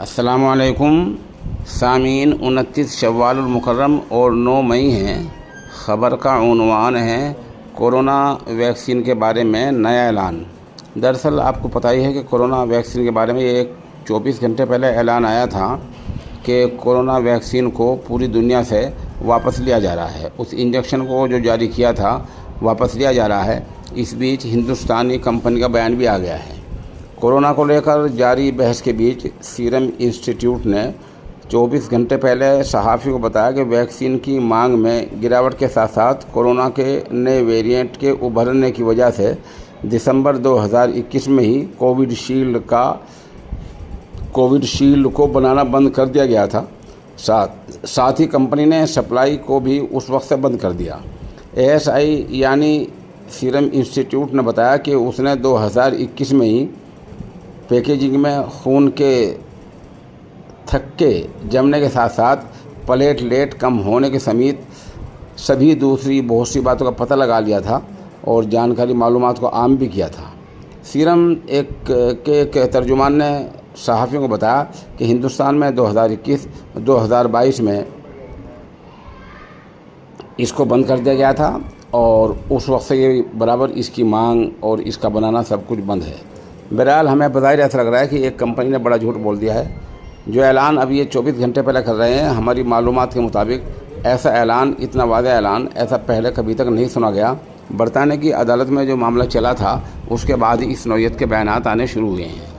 अस्सलामुअलैकुम सामीन। 29 शव्वाल मुकर्रम और 9 मई हैं। ख़बर का उन्वान है कोरोना वैक्सीन के बारे में नया ऐलान। दरअसल आपको पता ही है कि कोरोना वैक्सीन के बारे में एक 24 घंटे पहले ऐलान आया था कि कोरोना वैक्सीन को पूरी दुनिया से वापस लिया जा रहा है। उस इंजेक्शन को जो जारी किया था वापस लिया जा रहा है। इस बीच हिंदुस्तानी कंपनी का बयान भी आ गया है। कोरोना को लेकर जारी बहस के बीच सीरम इंस्टीट्यूट ने 24 घंटे पहले सहाफ़ी को बताया कि वैक्सीन की मांग में गिरावट के साथ साथ कोरोना के नए वेरिएंट के उभरने की वजह से दिसंबर 2021 में ही कोविशील्ड को बनाना बंद कर दिया गया था। साथ ही कंपनी ने सप्लाई को भी उस वक्त से बंद कर दिया। ASI यानी सीरम इंस्टीट्यूट ने बताया कि उसने 2021 में ही पैकेजिंग में खून के थक्के जमने के साथ साथ प्लेटलेट कम होने के समेत सभी दूसरी बहुत सी बातों का पता लगा लिया था और जानकारी मालूमात को आम भी किया था। सीरम के तर्जुमान ने सहाफ़ियों को बताया कि हिंदुस्तान में 2021-2022 में इसको बंद कर दिया गया था और उस वक्त से ये बराबर इसकी मांग और इसका बनाना सब कुछ बंद है। बहरहाल हमें बज़ाहिर ऐसा लग रहा है कि एक कंपनी ने बड़ा झूठ बोल दिया है। जो ऐलान अब ये 24 घंटे पहले कर रहे हैं, हमारी मालूमात के मुताबिक ऐसा ऐलान, इतना वाज़ेह ऐलान ऐसा पहले कभी तक नहीं सुना गया। बरतानिया की अदालत में जो मामला चला था उसके बाद ही इस नौइयत के बयानात आने शुरू हुए हैं।